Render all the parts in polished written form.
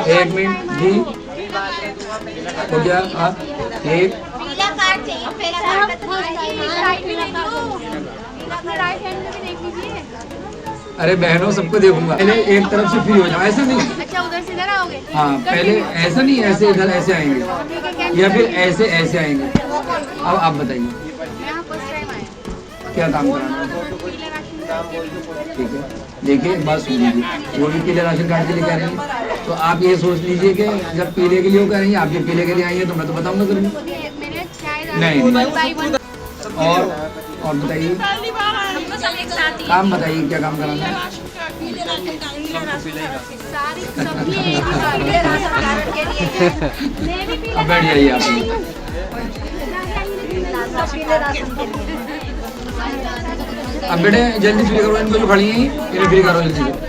एक मिनट जी, हो गया आप एक। पीला कार्ड चाहिए, पीला कार्ड राइट में देख लो, अपने राइट हैंड में भी देख लीजिए। अरे बहनों सबको देखूंगा, पहले एक तरफ से फ्री हो जाओ, ऐसा नहीं। अच्छा उधर से इधर आओगे? हाँ पहले ऐसा नहीं, ऐसे इधर ऐसे आएंगे या फिर ऐसे ऐसे आएंगे। अब आप बताइए यहाँ फर्स्ट टाइम आए। क्या काम कराना है? पीला राशन ठीक है, देखिए एक बात सुन लीजिए, वो भी पीले राशन कार्ड के लिए कह रही हैं, तो आप ये सोच लीजिए कि जब पीले के लिए वो कह रही हैं, आप ये पीले के लिए आई हैं, तो मैं तो बताऊंगा जरूर। एक मिनट शायद नहीं और बताइए काम बताइए, क्या काम कराना है? सारी सब्जी पीले राशन कार्ड के लिए अब बैठ जाइए आप। पीले राशन के लिए। अब बेटे जल्दी फ्री करो इनको, जो खड़ी हैं इन्हें फ्री करो जल्दी से।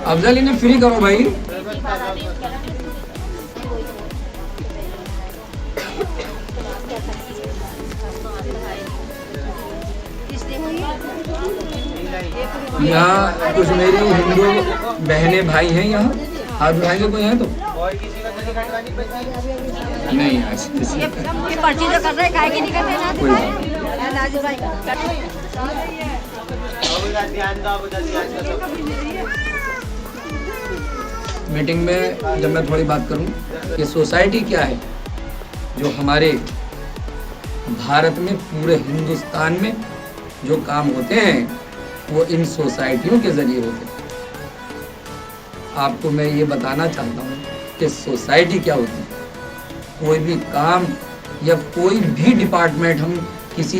अफजल इन्हें फ्री करो भाई। यहाँ कुछ मेरे हिंदू बहने भाई हैं, यहाँ हाथ उठाएंगे कोई है तो नहीं। ये पर्ची जो कर रहे हैं काहे की नहीं कर रहे कोई बात नहीं। राजू भाई मीटिंग में जब मैं थोड़ी बात करूं कि सोसाइटी क्या है, जो हमारे भारत में पूरे हिंदुस्तान में जो काम होते हैं वो इन सोसाइटियों के जरिए होते हैं। आपको मैं ये बताना चाहता हूँ कि सोसाइटी क्या होती है। कोई भी काम या कोई भी डिपार्टमेंट, हम किसी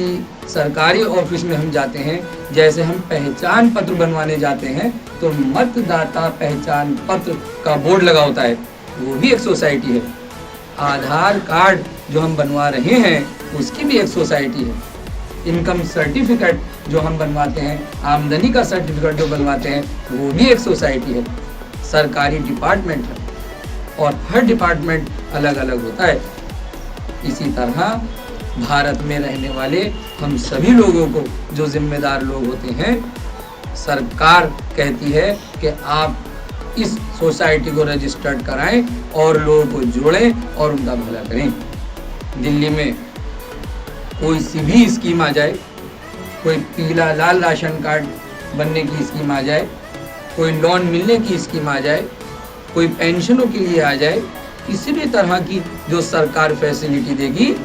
सरकारी ऑफिस में हम जाते हैं, जैसे हम पहचान पत्र बनवाने जाते हैं तो मतदाता पहचान पत्र का बोर्ड लगा होता है, वो भी एक सोसाइटी है। आधार कार्ड जो हम बनवा रहे हैं उसकी भी एक सोसाइटी है। इनकम सर्टिफिकेट जो हम बनवाते हैं, आमदनी का सर्टिफिकेट जो बनवाते हैं, वो भी एक सोसाइटी है। सरकारी डिपार्टमेंट है और हर डिपार्टमेंट अलग अलग होता है। इसी तरह भारत में रहने वाले हम सभी लोगों को, जो जिम्मेदार लोग होते हैं, सरकार कहती है कि आप इस सोसाइटी को रजिस्टर्ड कराएं और लोगों को जोड़ें और उनका भला करें। दिल्ली में कोई सी भी स्कीम आ जाए, कोई पीला लाल राशन कार्ड बनने की स्कीम आ जाए, कोई लोन मिलने की स्कीम आ जाए, कोई पेंशनों के लिए आ जाए, किसी भी तरह की जो सरकार फैसिलिटी देगी,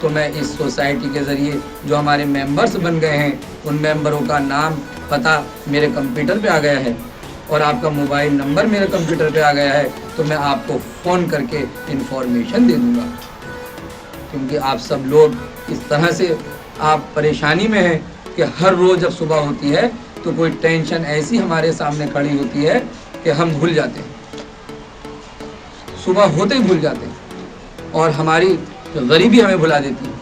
तो मैं इस सोसाइटी के ज़रिए जो हमारे मेंबर्स बन गए हैं, उन मेंबरों का नाम पता मेरे कंप्यूटर पे आ गया है और आपका मोबाइल नंबर मेरे कंप्यूटर पे आ गया है, तो मैं आपको फ़ोन करके इन्फॉर्मेशन दे दूँगा। क्योंकि आप सब लोग इस तरह से आप परेशानी में हैं कि हर रोज़ जब सुबह होती है तो कोई टेंशन ऐसी हमारे सामने खड़ी होती है कि हम भूल जाते हैं, सुबह होते ही भूल जाते हैं और हमारी गरीबी हमें भुला देती है।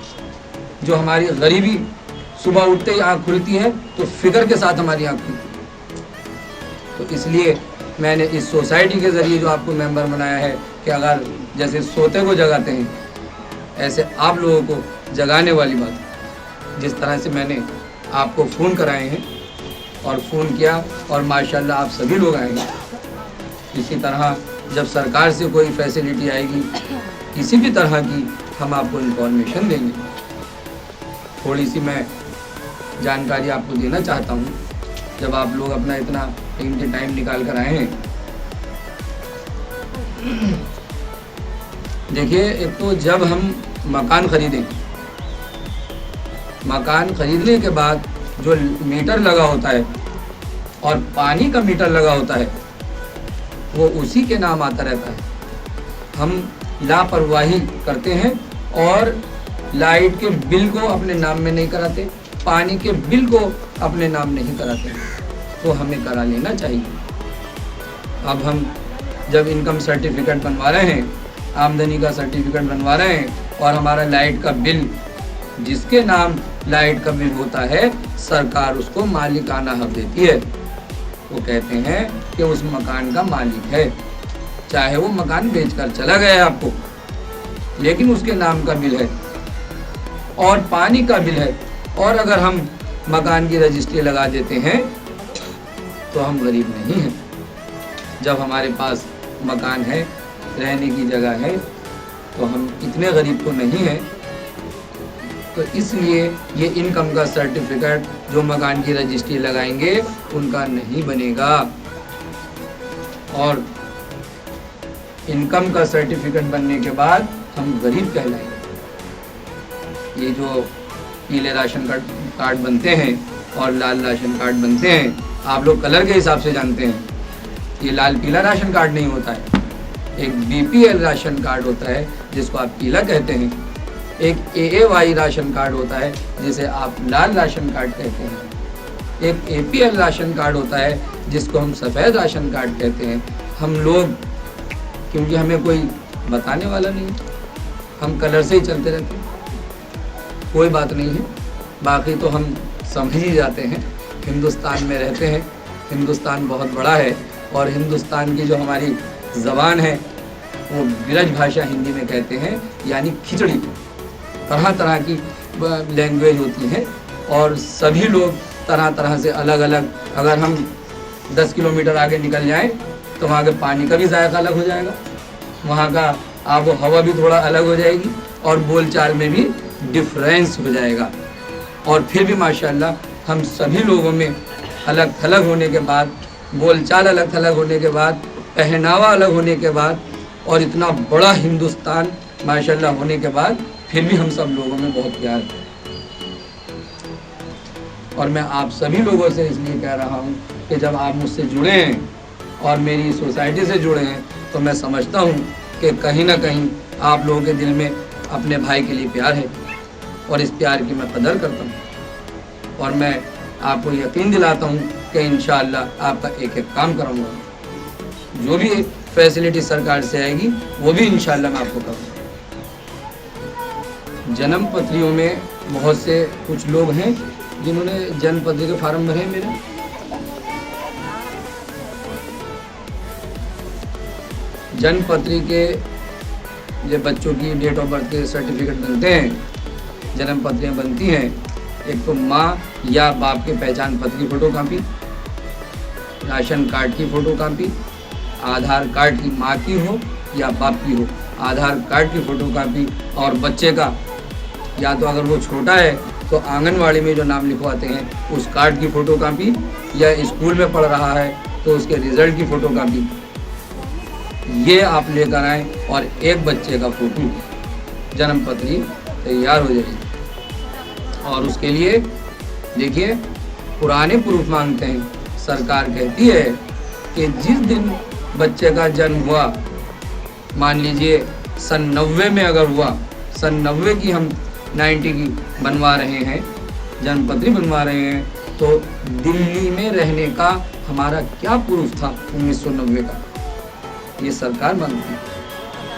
जो हमारी गरीबी सुबह उठते ही आँख खुलती है तो फिक्र के साथ हमारी आँख खुलती है। तो इसलिए मैंने इस सोसाइटी के ज़रिए जो आपको मेंबर बनाया है कि अगर जैसे सोते को जगाते हैं, ऐसे आप लोगों को जगाने वाली बात है। जिस तरह से मैंने आपको फ़ोन कराए हैं और फ़ोन किया और माशाल्लाह आप सभी लोग आएंगे, इसी तरह जब सरकार से कोई फैसिलिटी आएगी किसी भी तरह की, हम आपको इन्फॉर्मेशन देंगे। थोड़ी सी मैं जानकारी आपको देना चाहता हूँ, जब आप लोग अपना इतना कीमती टाइम निकाल कर आए हैं। देखिए, एक तो जब हम मकान खरीदें, मकान खरीदने के बाद जो मीटर लगा होता है और पानी का मीटर लगा होता है, वो उसी के नाम आता रहता है। हम लापरवाही करते हैं और लाइट के बिल को अपने नाम में नहीं कराते, पानी के बिल को अपने नाम नहीं कराते, तो हमें करा लेना चाहिए। अब हम जब इनकम सर्टिफिकेट बनवा रहे हैं, आमदनी का सर्टिफिकेट बनवा रहे हैं और हमारा लाइट का बिल, जिसके नाम लाइट का बिल होता है, सरकार उसको मालिकाना हक देती है। वो कहते हैं कि उस मकान का मालिक है, चाहे वो मकान बेचकर चला गया है आपको, लेकिन उसके नाम का बिल है। और पानी का बिल है, और अगर हम मकान की रजिस्ट्री लगा देते हैं तो हम गरीब नहीं हैं। जब हमारे पास मकान है, रहने की जगह है, तो हम इतने गरीब तो नहीं हैं। तो इसलिए ये इनकम का सर्टिफिकेट जो मकान की रजिस्ट्री लगाएंगे उनका नहीं बनेगा, और इनकम का सर्टिफिकेट बनने के बाद हम गरीब कहलाएंगे। ये जो पीले राशन कार्ड बनते हैं और लाल राशन कार्ड बनते हैं, आप लोग कलर के हिसाब से जानते हैं, ये लाल पीला राशन कार्ड नहीं होता है। एक BPL राशन कार्ड होता है जिसको आप पीला कहते हैं, एक AAY राशन कार्ड होता है जिसे आप लाल राशन कार्ड कहते हैं, एक APL राशन कार्ड होता है जिसको हम सफ़ेद राशन कार्ड कहते हैं। हम लोग, क्योंकि हमें कोई बताने वाला नहीं, हम कलर से ही चलते रहते हैं, कोई बात नहीं है। बाकी तो हम समझ ही जाते हैं, हिंदुस्तान में रहते हैं, हिंदुस्तान बहुत बड़ा है, और हिंदुस्तान की जो हमारी ज़बान है वो ब्रज भाषा हिंदी में कहते हैं, यानी खिचड़ी। तरह तरह की लैंग्वेज होती है और सभी लोग तरह तरह से अलग अलग, अगर हम 10 किलोमीटर आगे निकल जाएं तो वहाँ के पानी का भी जायका अलग हो जाएगा, वहाँ का आबो हवा भी थोड़ा अलग हो जाएगी, और बोलचाल में भी डिफरेंस हो जाएगा। और फिर भी माशाल्लाह हम सभी लोगों में अलग थलग होने के बाद, बोलचाल अलग थलग होने के बाद, पहनावा अलग होने के बाद, और इतना बड़ा हिंदुस्तान माशाल्लाह होने के बाद, फिर भी हम सब लोगों में बहुत प्यार है। और मैं आप सभी लोगों से इसलिए कह रहा हूँ कि जब आप मुझसे जुड़े हैं और मेरी सोसाइटी से जुड़े हैं, तो मैं समझता हूँ कि कहीं ना कहीं आप लोगों के दिल में अपने भाई के लिए प्यार है, और इस प्यार की मैं कदर करता हूँ। और मैं आपको यकीन दिलाता हूँ कि इंशाअल्लाह आपका एक एक काम कराऊंगा, जो भी फैसिलिटी सरकार से आएगी वो भी इंशाअल्लाह मैं आपको करूँगा। जन्म पत्रियों में बहुत से कुछ लोग हैं जिन्होंने जन्म पत्री के फार्म भरे मेरे, जन्म पत्री के जो बच्चों की डेट ऑफ बर्थ के सर्टिफिकेट बनते हैं, जन्म पत्रियाँ बनती हैं, एक तो माँ या बाप के पहचान पत्र की फ़ोटोकॉपी, राशन कार्ड की फ़ोटोकॉपी, आधार कार्ड की माँ की हो या बाप की हो, आधार कार्ड की फ़ोटोकॉपी, और बच्चे का या तो अगर वो छोटा है तो आंगनवाड़ी में जो नाम लिखवाते हैं उस कार्ड की फ़ोटोकॉपी, या स्कूल में पढ़ रहा है तो उसके रिज़ल्ट की फ़ोटोकॉपी, ये आप लेकर आएँ, और एक बच्चे का फ़ोटो, जन्म पत्री तैयार हो जाएगी। और उसके लिए देखिए पुराने प्रूफ मांगते हैं। सरकार कहती है कि जिस दिन बच्चे का जन्म हुआ, मान लीजिए सन 90 में अगर हुआ, सन 90 की हम 90 की बनवा रहे हैं, जन्म पत्री बनवा रहे हैं, तो दिल्ली में रहने का हमारा क्या प्रूफ था 1990 का, ये सरकार मांगती है।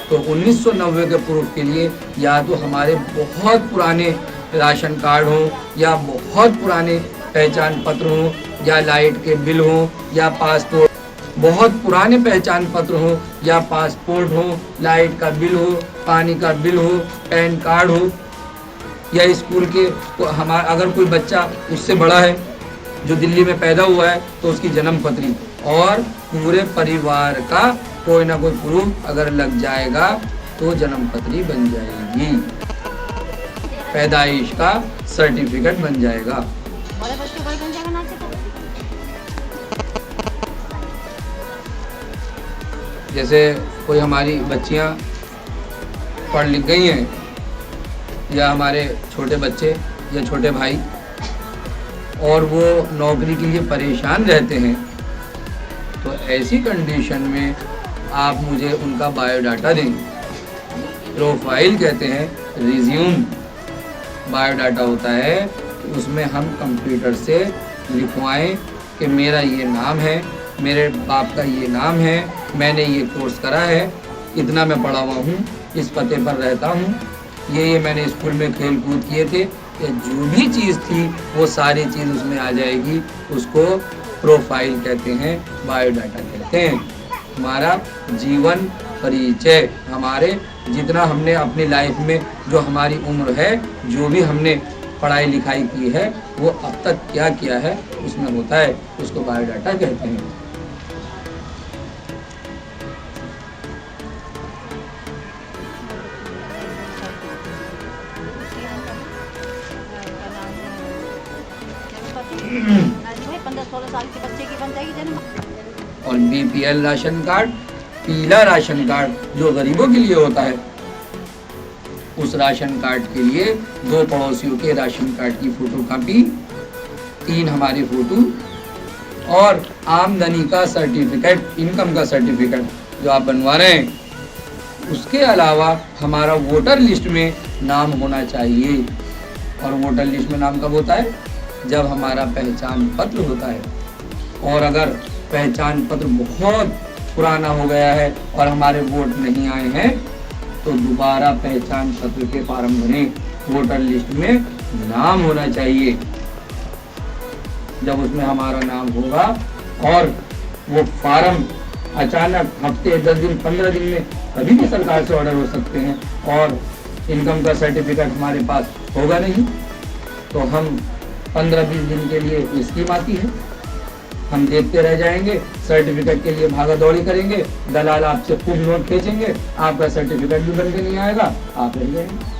तो 1990 के प्रूफ के लिए या तो हमारे बहुत पुराने राशन कार्ड हो, या बहुत पुराने पहचान पत्र हो, या लाइट के बिल हो, या पासपोर्ट, बहुत पुराने पहचान पत्र हो या पासपोर्ट हो, लाइट का बिल हो, पानी का बिल हो, पैन कार्ड हो, या स्कूल के हमारा अगर कोई बच्चा उससे बड़ा है जो दिल्ली में पैदा हुआ है तो उसकी जन्म पत्री, और पूरे परिवार का कोई ना कोई प्रूफ अगर लग जाएगा तो जन्म पत्री बन जाएगी, पैदाइश का सर्टिफिकेट बन जाएगा। बड़े बच्चे कोई बन जाएगा ना से। जैसे कोई हमारी बच्चियां पढ़ लिख गई हैं, या हमारे छोटे बच्चे या छोटे भाई, और वो नौकरी के लिए परेशान रहते हैं, तो ऐसी कंडीशन में आप मुझे उनका बायोडाटा दें। प्रोफाइल कहते हैं, रिज्यूम बायोडाटा होता है, उसमें हम कंप्यूटर से लिखवाएं कि मेरा ये नाम है, मेरे बाप का ये नाम है, मैंने ये कोर्स करा है, इतना मैं पढ़ा हुआ हूँ, इस पते पर रहता हूँ, ये मैंने स्कूल में खेल कूद किए थे, या जो भी चीज़ थी वो सारी चीज़ उसमें आ जाएगी। उसको प्रोफाइल कहते हैं, बायोडाटा कहते हैं। हमारा जीवन परिचय, हमारे जितना हमने अपनी लाइफ में जो हमारी उम्र है, जो भी हमने पढ़ाई लिखाई की है, वो अब तक क्या किया है उसमें होता है, उसको बायोडाटा कहते हैं। भाई 15-16 साल के बच्चे की बन जाएगी जन्म। और बीपीएल राशन कार्ड, पीला राशन कार्ड जो गरीबों के लिए होता है, उस राशन कार्ड के लिए 2 पड़ोसियों के राशन कार्ड की फोटोकॉपी, 3 हमारे फोटो और आमदनी का सर्टिफिकेट, इनकम का सर्टिफिकेट जो आप बनवा रहे हैं, उसके अलावा हमारा वोटर लिस्ट में नाम होना चाहिए। और वोटर लिस्ट में नाम कब होता है? जब हमारा पहचान पत्र होता है। और अगर पहचान पत्र बहुत पुराना हो गया है और हमारे वोट नहीं आए हैं, तो दोबारा पहचान पत्र के फॉर्म भरें, वोटर लिस्ट में नाम होना चाहिए। जब उसमें हमारा नाम होगा और वो फॉर्म अचानक हफ्ते 10 दिन 15 दिन में कभी भी सरकार से ऑर्डर हो सकते हैं और इनकम का सर्टिफिकेट हमारे पास होगा नहीं, तो हम 15-20 दिन के लिए स्कीम आती है, हम देखते रह जाएंगे, सर्टिफिकेट के लिए भागा दौड़ी करेंगे, दलाल आपसे खूब नोट खींचेंगे, आपका सर्टिफिकेट भी बन के नहीं आएगा, आप रह जाएंगे।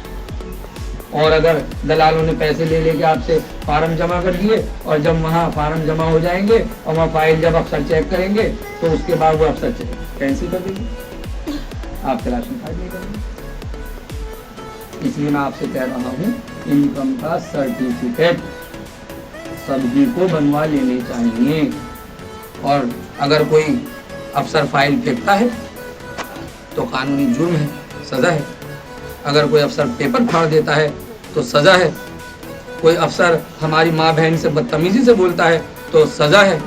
और अगर दलालों ने पैसे ले लेके आपसे फार्म जमा कर दिए और जब वहाँ फार्म जमा हो जाएंगे और वहाँ फाइल जब अफसर चेक करेंगे तो उसके बाद वो अफसर कैंसिल कर देंगे, आपके राशन कार्ड नहीं करेंगे। इसलिए मैं आपसे कह रहा हूँ, इनकम का सर्टिफिकेट सभी को बनवा लेने चाहिए। और अगर कोई अफसर फाइल फेंकता है तो कानूनी जुर्म है, सजा है। अगर कोई अफसर पेपर फाड़ देता है तो सजा है। कोई अफसर हमारी माँ बहन से बदतमीजी से बोलता है तो सजा है।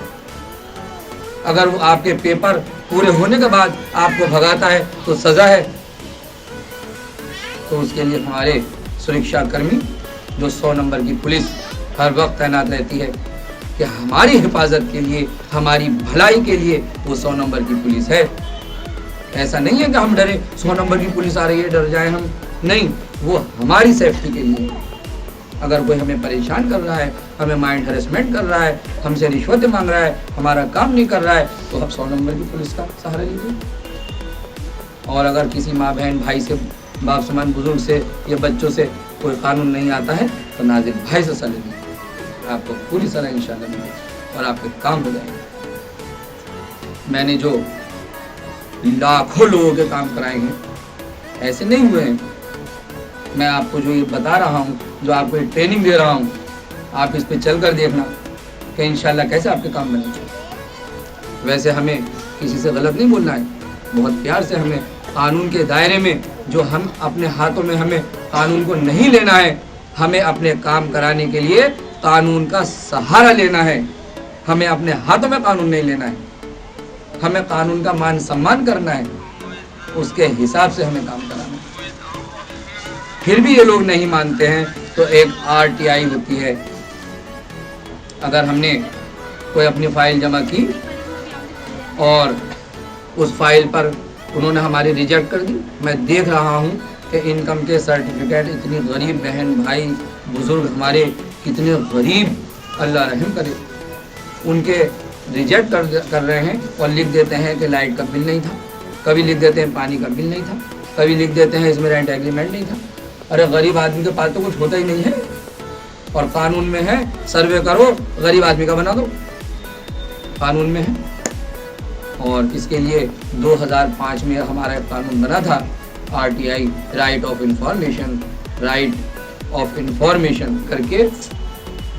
अगर वो आपके पेपर पूरे होने के बाद आपको भगाता है तो सजा है। तो उसके लिए हमारे सुरक्षा कर्मी जो 100 नंबर की पुलिस हर वक्त तैनात रहती है कि हमारी हिफाजत के लिए, हमारी भलाई के लिए वो 100 नंबर की पुलिस है। ऐसा नहीं है कि हम डरे, 100 नंबर की पुलिस आ रही है डर जाए हम, नहीं, वो हमारी सेफ्टी के लिए। अगर कोई हमें परेशान कर रहा है, हमें माइंड हरेसमेंट कर रहा है, हमसे रिश्वत मांग रहा है, हमारा काम नहीं कर रहा है, तो हम 100 नंबर की पुलिस का सहारा लीजिए। और अगर किसी माँ बहन भाई से, बाप समान बुजुर्ग से या बच्चों से कोई कानून नहीं आता है तो नाज़िर भाई से सलाह लीजिए, आपको पूरी सलाह इंशाल्लाह मिलेगी और आपके काम हो जाएंगे। मैंने जो लाखों लोगों के काम कराए हैं, ऐसे नहीं हुए हैं। मैं आपको जो ये बता रहा हूँ, जो आपको ट्रेनिंग दे रहा हूँ, आप इस पे चल कर देखना कि इंशाल्लाह कैसे आपके काम बनेंगे। वैसे हमें किसी से गलत नहीं बोलना है, बहुत प्यार से हमें कानून के दायरे में, जो हम अपने हाथों में, हमें कानून को नहीं लेना है, हमें अपने काम कराने के लिए कानून का सहारा लेना है। हमें अपने हाथों में कानून नहीं लेना है, हमें कानून का मान सम्मान करना है, उसके हिसाब से हमें काम कराना है। फिर भी ये लोग नहीं मानते हैं तो एक आरटीआई होती है। अगर हमने कोई अपनी फाइल जमा की और उस फाइल पर उन्होंने हमारी रिजेक्ट कर दी, मैं देख रहा हूँ कि इनकम के सर्टिफिकेट इतनी गरीब बहन भाई बुजुर्ग हमारे कितने गरीब, अल्लाह रहम करे, उनके रिजेक्ट कर रहे हैं और लिख देते हैं कि लाइट का बिल नहीं था, कभी लिख देते हैं पानी का बिल नहीं था, कभी लिख देते हैं इसमें रेंट एग्रीमेंट नहीं था। अरे गरीब आदमी के पास तो कुछ होता ही नहीं है, और कानून में है सर्वे करो, गरीब आदमी का बना दो, कानून में है। और इसके लिए 2005 में हमारा एक कानून बना था, आरटीआई, राइट ऑफ इंफॉर्मेशन करके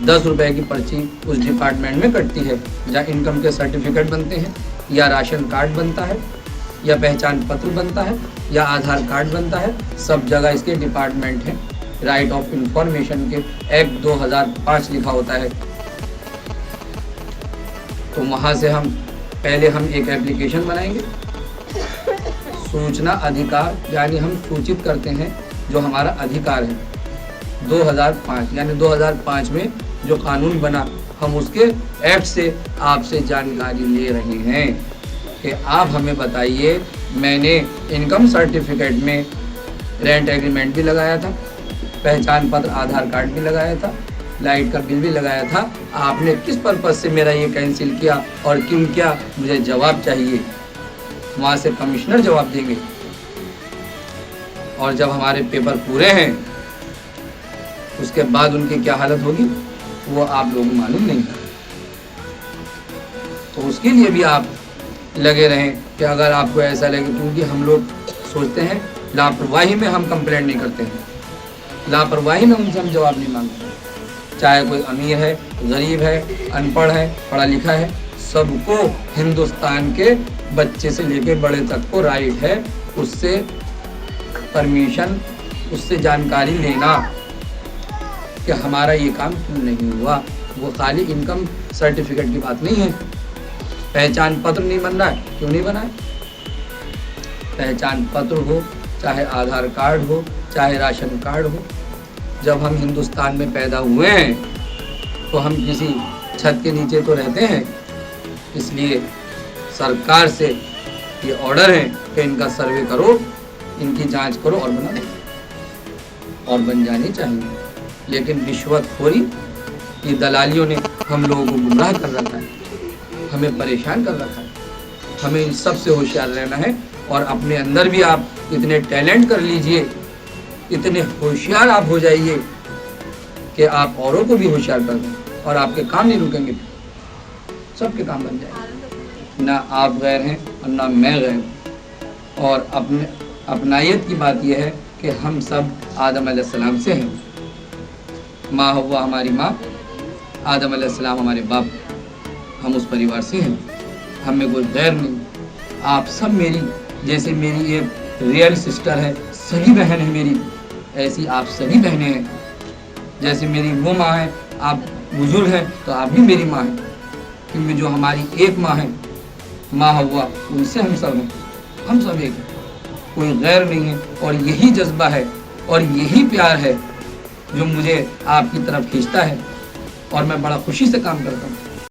10 रुपए की पर्ची उस डिपार्टमेंट में कटती है जहाँ इनकम के सर्टिफिकेट बनते हैं, या राशन कार्ड बनता है, या पहचान पत्र बनता है, या आधार कार्ड बनता है। सब जगह इसके डिपार्टमेंट हैं। राइट ऑफ इंफॉर्मेशन के एक्ट 2005 लिखा होता है। तो वहाँ से हम एक एप्लीकेशन बनाएंगे, सूचना अधिकार, यानी हम सूचित करते हैं जो हमारा अधिकार है। 2005 यानी 2005 में जो कानून बना, हम उसके एक्ट से आपसे जानकारी ले रहे हैं कि आप हमें बताइए मैंने इनकम सर्टिफिकेट में रेंट एग्रीमेंट भी लगाया था, पहचान पत्र आधार कार्ड भी लगाया था, लाइट का बिल भी लगाया था। आपने किस पर्पज़ से मेरा ये कैंसिल किया और क्यों किया, मुझे जवाब चाहिए। वहाँ से कमिश्नर जवाब देंगे और जब हमारे पेपर पूरे हैं उसके बाद उनकी क्या हालत होगी वो आप लोगों को मालूम नहीं है। तो उसके लिए भी आप लगे रहें कि अगर आपको ऐसा लगे, क्योंकि हम लोग सोचते हैं लापरवाही में हम कंप्लेंट नहीं करते हैं, लापरवाही में उनसे हम जवाब नहीं मांगते। चाहे कोई अमीर है, गरीब है, अनपढ़ है, पढ़ा लिखा है, सबको हिंदुस्तान के बच्चे से लेके बड़े तक को राइट है उससे परमिशन, उससे जानकारी लेना कि हमारा ये काम क्यों नहीं हुआ। वो खाली इनकम सर्टिफिकेट की बात नहीं है। पहचान पत्र नहीं बन रहा है, क्यों नहीं बना है? पहचान पत्र हो, चाहे आधार कार्ड हो, चाहे राशन कार्ड हो, जब हम हिंदुस्तान में पैदा हुए हैं तो हम किसी छत के नीचे तो रहते हैं। इसलिए सरकार से ये ऑर्डर है कि इनका सर्वे करो, इनकी जांच करो और बना दो और बन जानी चाहिए। लेकिन रिश्वतखोरी, ये दलालियों ने हम लोगों को गुमराह कर रखा है, हमें परेशान कर रखा है। हमें इन सब से होशियार रहना है और अपने अंदर भी आप इतने टैलेंट कर लीजिए, इतने होशियार आप हो जाइए कि आप औरों को भी होशियार कर दें और आपके काम नहीं रुकेंगे, सबके काम बन जाएंगे। ना आप गैर हैं और ना मैं गैर हूँ। और अपनायत की बात यह है कि हम सब आदम अलैहिस्सलाम से हैं। माँ हव्वा हमारी माँ, आदम अलैहिस्सलाम हमारे बाप, हम उस परिवार से हैं, हमें कोई गैर नहीं। आप सब मेरी, जैसे मेरी एक रियल सिस्टर है, सगी बहन है मेरी, ऐसी आप सभी बहनें हैं। जैसे मेरी वो माँ है, आप बुजुर्ग हैं तो आप भी मेरी माँ हैं, क्योंकि जो हमारी एक माँ है, माँ हव्वा, उनसे हम सब हैं, हम सब एक हैं, कोई गैर नहीं है। और यही जज्बा है और यही प्यार है जो मुझे आपकी तरफ खींचता है और मैं बड़ा खुशी से काम करता हूँ।